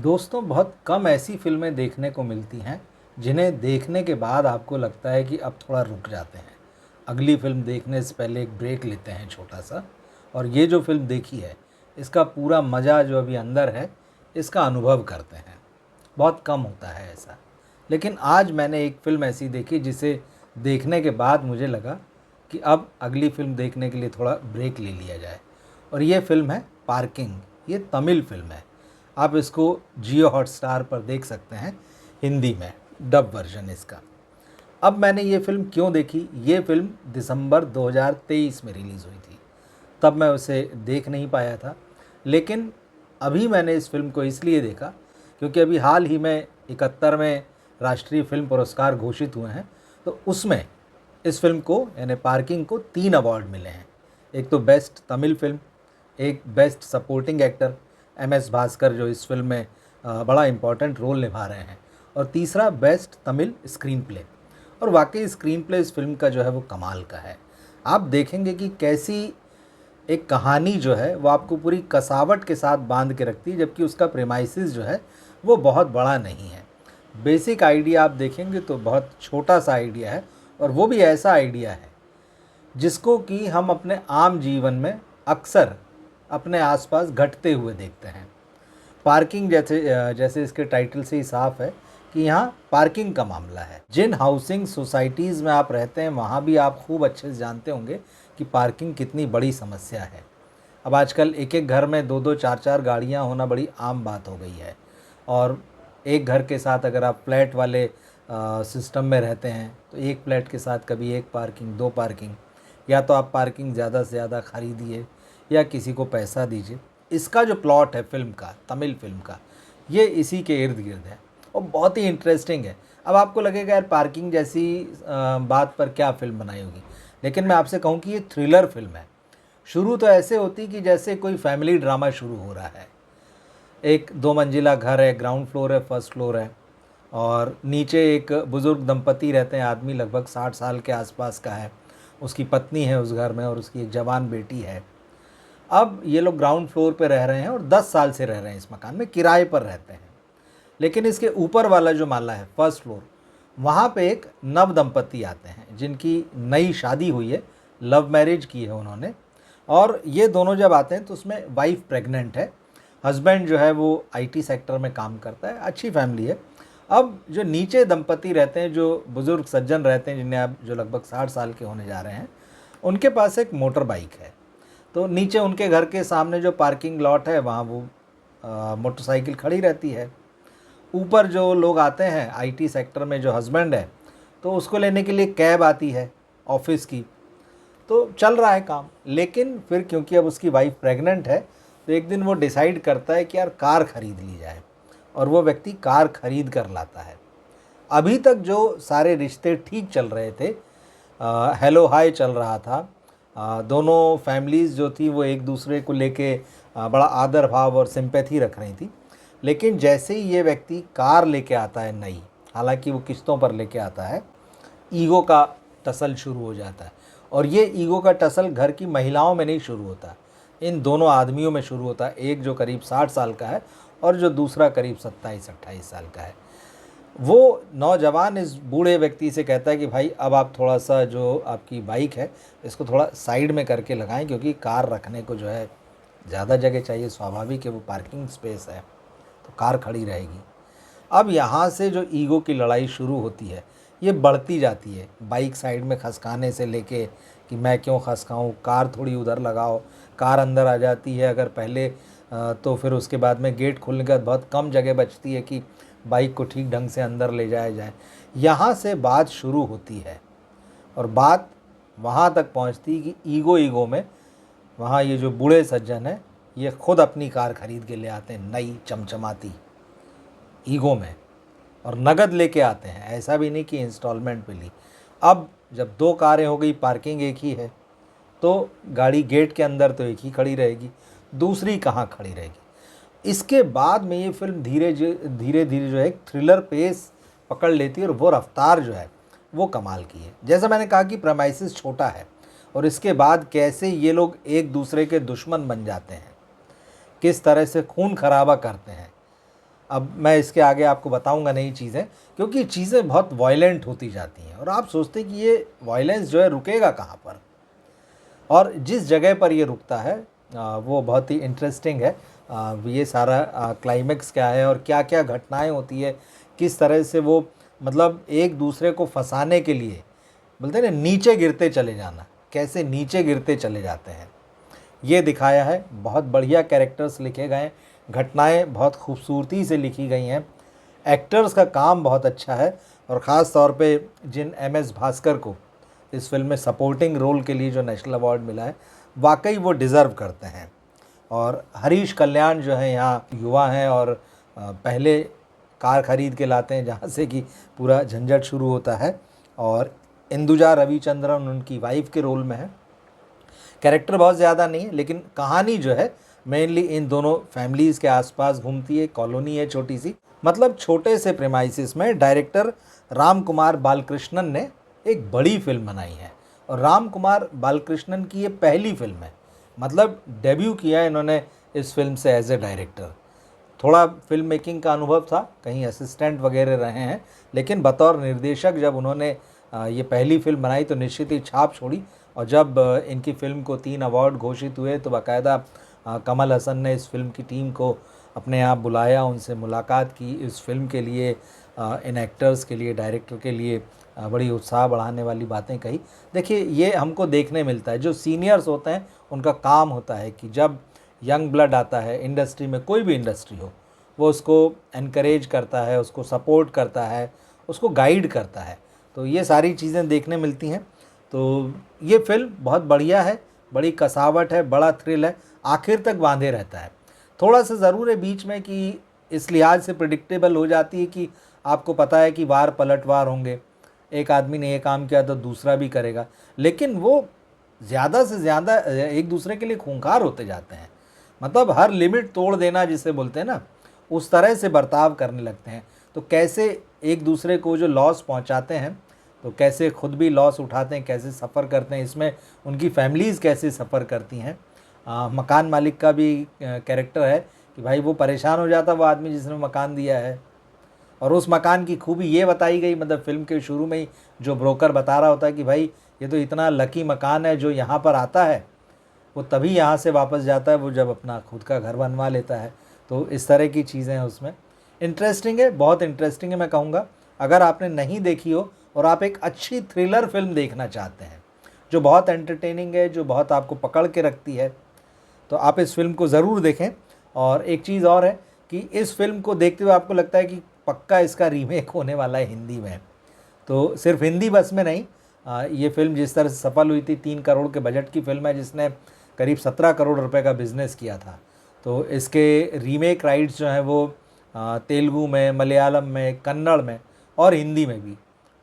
दोस्तों, बहुत कम ऐसी फ़िल्में देखने को मिलती हैं, जिन्हें देखने के बाद आपको लगता है कि अब थोड़ा रुक जाते हैं। अगली फ़िल्म देखने से पहले एक ब्रेक लेते हैं छोटा-सा और ये जो फ़िल्म देखी है, इसका पूरा मज़ा जो अभी अंदर है, इसका अनुभव करते हैं। बहुत कम होता है ऐसा। लेकिन आज मैंने एक फ़िल्म ऐसी देखी जिसे देखने के बाद मुझे लगा कि अब अगली फ़िल्म देखने के लिए थोड़ा ब्रेक ले लिया जाए और ये फ़िल्म है पार्किंग। ये तमिल फ़िल्म है। आप इसको जियो हॉटस्टार पर देख सकते हैं हिंदी में, डब वर्ज़न इसका। अब मैंने ये फ़िल्म क्यों देखी? ये फ़िल्म दिसंबर 2023 में रिलीज़ हुई थी। तब मैं उसे देख नहीं पाया था। लेकिन अभी मैंने इस फ़िल्म को इसलिए देखा क्योंकि अभी हाल ही में 71वें राष्ट्रीय फ़िल्म पुरस्कार घोषित हुए हैं। तो उसमें इस फ़िल्म को यानी पार्किंग को 3 अवार्ड मिले हैं। एक तो बेस्ट तमिल फ़िल्म, एक best supporting actor MS Bhaskar जो इस फ़िल्म में बड़ा इम्पोर्टेंट रोल निभा रहे हैं, और तीसरा बेस्ट तमिल स्क्रीन प्ले। और वाक़ई स्क्रीन प्ले इस फ़िल्म का जो है वो कमाल का है। आप देखेंगे कि कैसी एक कहानी जो है वो आपको पूरी कसावट के साथ बांध के रखती है, जबकि उसका प्रेमाइसिस जो है वो बहुत बड़ा नहीं है। बेसिक आइडिया आप देखेंगे तो बहुत छोटा सा आइडिया है, और वो भी ऐसा आइडिया है जिसको कि हम अपने आम जीवन में अक्सर अपने आसपास घटते हुए देखते हैं। पार्किंग जैसे इसके टाइटल से ही साफ है कि यहाँ पार्किंग का मामला है। जिन हाउसिंग सोसाइटीज़ में आप रहते हैं वहाँ भी आप खूब अच्छे से जानते होंगे कि पार्किंग कितनी बड़ी समस्या है। अब आजकल एक एक घर में दो दो चार चार गाड़ियाँ होना बड़ी आम बात हो गई है। और एक घर के साथ अगर आप फ्लैट वाले सिस्टम में रहते हैं तो एक फ्लैट के साथ कभी एक पार्किंग, दो पार्किंग, या तो आप पार्किंग ज़्यादा से ज़्यादा खरीदिए या किसी को पैसा दीजिए। इसका जो प्लॉट है फ़िल्म का, तमिल फ़िल्म का, ये इसी के इर्द-गिर्द है और बहुत ही इंटरेस्टिंग है। अब आपको लगेगा यार पार्किंग जैसी बात पर क्या फ़िल्म बनाई होगी, लेकिन मैं आपसे कहूँ कि ये थ्रिलर फ़िल्म है। शुरू तो ऐसे होती कि जैसे कोई फैमिली ड्रामा शुरू हो रहा है। एक 2 मंजिला घर है, ग्राउंड फ्लोर है, फर्स्ट फ्लोर है, और नीचे एक बुज़ुर्ग दंपति रहते हैं। आदमी लगभग 60 साल के आसपास का है। उसकी पत्नी है उस घर में और उसकी एक जवान बेटी है। अब ये लोग ग्राउंड फ्लोर पे रह रहे हैं और 10 साल से रह रहे हैं इस मकान में, किराए पर रहते हैं। लेकिन इसके ऊपर वाला जो माला है, फर्स्ट फ्लोर, वहाँ पे एक नव दंपति आते हैं जिनकी नई शादी हुई है, लव मैरिज की है उन्होंने। और ये दोनों जब आते हैं तो उसमें वाइफ प्रेग्नेंट है। हस्बैंड जो है वो आईटी सेक्टर में काम करता है, अच्छी फैमिली है। अब जो नीचे दंपति रहते हैं, जो बुज़ुर्ग सज्जन रहते हैं, जिन्हें अब जो लगभग 60 साल के होने जा रहे हैं, उनके पास एक मोटर बाइक है। तो नीचे उनके घर के सामने जो पार्किंग लॉट है वहाँ वो मोटरसाइकिल खड़ी रहती है। ऊपर जो लोग आते हैं आईटी सेक्टर में, जो हस्बैंड है, तो उसको लेने के लिए कैब आती है ऑफिस की। तो चल रहा है काम। लेकिन फिर क्योंकि अब उसकी वाइफ प्रेग्नेंट है, तो एक दिन वो डिसाइड करता है कि यार कार खरीद ली जाए, और वो व्यक्ति कार खरीद कर लाता है। अभी तक जो सारे रिश्ते ठीक चल रहे थे, हेलो हाय चल रहा था, दोनों फैमिलीज़ जो थी वो एक दूसरे को लेके बड़ा आदर भाव और सिंपैथी रख रही थी। लेकिन जैसे ही ये व्यक्ति कार लेके आता है नई, हालांकि वो किस्तों पर लेके आता है, ईगो का टसल शुरू हो जाता है। और ये ईगो का टसल घर की महिलाओं में नहीं शुरू होता, इन दोनों आदमियों में शुरू होता है। एक जो करीब 60 साल का है और जो दूसरा करीब 27-28 साल का है। वो नौजवान इस बूढ़े व्यक्ति से कहता है कि भाई अब आप थोड़ा सा जो आपकी बाइक है इसको थोड़ा साइड में करके लगाएं, क्योंकि कार रखने को जो है ज़्यादा जगह चाहिए, स्वाभाविक है, वो पार्किंग स्पेस है तो कार खड़ी रहेगी। अब यहाँ से जो ईगो की लड़ाई शुरू होती है ये बढ़ती जाती है, बाइक साइड में खसकाने से लेके कि मैं क्यों खसकाऊँ, कार थोड़ी उधर लगाओ। कार अंदर आ जाती है अगर पहले, तो फिर उसके बाद में गेट खुलने के बाद बहुत कम जगह बचती है कि बाइक को ठीक ढंग से अंदर ले जाया जाए। यहाँ से बात शुरू होती है और बात वहाँ तक पहुँचती कि ईगो ईगो में वहाँ ये जो बूढ़े सज्जन हैं ये खुद अपनी कार खरीद के ले आते हैं, नई चमचमाती, ईगो में, और नगद लेके आते हैं। ऐसा भी नहीं कि इंस्टॉलमेंट पे ली। अब जब दो कारें हो गई, पार्किंग एक ही है, तो गाड़ी गेट के अंदर तो एक ही खड़ी रहेगी, दूसरी कहाँ खड़ी रहेगी। इसके बाद में ये फिल्म धीरे धीरे जो है एक थ्रिलर पेस पकड़ लेती है, और वो रफ्तार जो है वो कमाल की है। जैसा मैंने कहा कि प्रमाइसिस छोटा है, और इसके बाद कैसे ये लोग एक दूसरे के दुश्मन बन जाते हैं, किस तरह से खून खराबा करते हैं, अब मैं इसके आगे आपको बताऊंगा नहीं चीज़ें, क्योंकि चीज़ें बहुत वायलेंट होती जाती हैं और आप सोचते हैं कि ये वायलेंस जो है रुकेगा कहाँ पर, और जिस जगह पर ये रुकता है वो बहुत ही इंटरेस्टिंग है। ये सारा क्लाइमेक्स क्या है और क्या क्या घटनाएं होती है, किस तरह से वो मतलब एक दूसरे को फंसाने के लिए बोलते हैं ना नीचे गिरते चले जाना, कैसे नीचे गिरते चले जाते हैं, ये दिखाया है। बहुत बढ़िया कैरेक्टर्स लिखे गए हैं, घटनाएं बहुत खूबसूरती से लिखी गई हैं, एक्टर्स का काम बहुत अच्छा है, और ख़ास तौर पे जिन MS भास्कर को इस फिल्म में सपोर्टिंग रोल के लिए जो नेशनल अवार्ड मिला है, वाकई वो डिज़र्व करते हैं। और हरीश कल्याण जो है यहाँ युवा हैं और पहले कार ख़रीद के लाते हैं जहाँ से कि पूरा झंझट शुरू होता है, और इंदुजा रविचंद्रन उनकी वाइफ के रोल में है। कैरेक्टर बहुत ज़्यादा नहीं है, लेकिन कहानी जो है मेनली इन दोनों फैमिलीज़ के आसपास घूमती है। कॉलोनी है छोटी सी, मतलब छोटे से प्रेमाइसिस में डायरेक्टर राम कुमार बालकृष्णन ने एक बड़ी फिल्म बनाई है, और राम कुमार बालकृष्णन की ये पहली फिल्म है, मतलब डेब्यू किया है इन्होंने इस फिल्म से एज ए डायरेक्टर। थोड़ा फिल्म मेकिंग का अनुभव था, कहीं असिस्टेंट वगैरह रहे हैं, लेकिन बतौर निर्देशक जब उन्होंने ये पहली फिल्म बनाई तो निश्चित ही छाप छोड़ी। और जब इनकी फ़िल्म को 3 अवार्ड घोषित हुए तो बाकायदा कमल हसन ने इस फिल्म की टीम को अपने यहाँ बुलाया, उनसे मुलाकात की, इस फिल्म के लिए इन एक्टर्स के लिए, डायरेक्टर के लिए बड़ी उत्साह बढ़ाने वाली बातें कही। देखिए ये हमको देखने मिलता है, जो सीनियर्स होते हैं उनका काम होता है कि जब यंग ब्लड आता है इंडस्ट्री में, कोई भी इंडस्ट्री हो, वो उसको एनकरेज करता है, उसको सपोर्ट करता है, उसको गाइड करता है। तो ये सारी चीज़ें देखने मिलती हैं। तो ये फ़िल्म बहुत बढ़िया है, बड़ी कसावट है, बड़ा थ्रिल है, आखिर तक बांधे रहता है। थोड़ा सा ज़रूर है बीच में कि इस लिहाज से प्रिडिक्टेबल हो जाती है कि आपको पता है कि वार पलटवार होंगे, एक आदमी ने ये काम किया तो दूसरा भी करेगा, लेकिन वो ज़्यादा से ज़्यादा एक दूसरे के लिए खूंखार होते जाते हैं। मतलब हर लिमिट तोड़ देना जिसे बोलते हैं ना, उस तरह से बर्ताव करने लगते हैं। तो कैसे एक दूसरे को जो लॉस पहुंचाते हैं, तो कैसे खुद भी लॉस उठाते हैं, कैसे सफ़र करते हैं, इसमें उनकी फैमिलीज़ कैसे सफ़र करती हैं। मकान मालिक का भी कैरेक्टर है कि भाई वो परेशान हो जाता वो आदमी जिसने मकान दिया है, और उस मकान की खूबी ये बताई गई, मतलब फिल्म के शुरू में ही जो ब्रोकर बता रहा होता है कि भाई ये तो इतना लकी मकान है, जो यहाँ पर आता है वो तभी यहाँ से वापस जाता है वो जब अपना खुद का घर बनवा लेता है। तो इस तरह की चीज़ें हैं उसमें। इंटरेस्टिंग है, बहुत इंटरेस्टिंग है मैं कहूँगा। अगर आपने नहीं देखी हो और आप एक अच्छी थ्रिलर फिल्म देखना चाहते हैं जो बहुत एंटरटेनिंग है, जो बहुत आपको पकड़ के रखती है, तो आप इस फिल्म को ज़रूर देखें। और एक चीज़ और है कि इस फिल्म को देखते हुए आपको लगता है कि पक्का इसका रीमेक होने वाला है हिंदी में। तो सिर्फ हिंदी बस में नहीं, ये फ़िल्म जिस तरह से सफल हुई थी, 3 करोड़ के बजट की फ़िल्म है जिसने करीब 17 करोड़ रुपए का बिज़नेस किया था। तो इसके रीमेक राइट्स जो हैं वो तेलुगु में, मलयालम में, कन्नड़ में और हिंदी में भी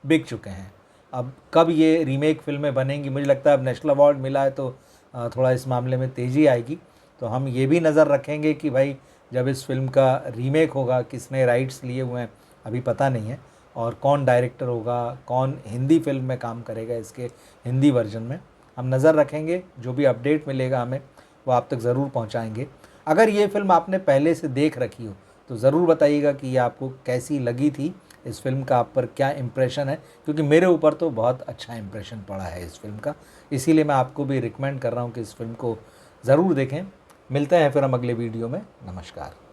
बिक चुके हैं। अब कब ये रीमेक फ़िल्में बनेंगी, मुझे लगता है अब नेशनल अवार्ड मिला है तो थोड़ा इस मामले में तेज़ी आएगी। तो हम ये भी नज़र रखेंगे कि भाई जब इस फिल्म का रीमेक होगा, किसने राइट्स लिए हुए हैं अभी पता नहीं है, और कौन डायरेक्टर होगा, कौन हिंदी फिल्म में काम करेगा इसके हिंदी वर्जन में, हम नज़र रखेंगे। जो भी अपडेट मिलेगा हमें वो आप तक ज़रूर पहुंचाएंगे। अगर ये फ़िल्म आपने पहले से देख रखी हो तो ज़रूर बताइएगा कि ये आपको कैसी लगी थी, इस फिल्म का आप पर क्या इम्प्रेशन है, क्योंकि मेरे ऊपर तो बहुत अच्छा इम्प्रेशन पड़ा है इस फिल्म का। इसीलिए मैं आपको भी रिकमेंड कर रहा हूँ कि इस फिल्म को ज़रूर देखें। मिलते हैं फिर हम अगले वीडियो में। नमस्कार।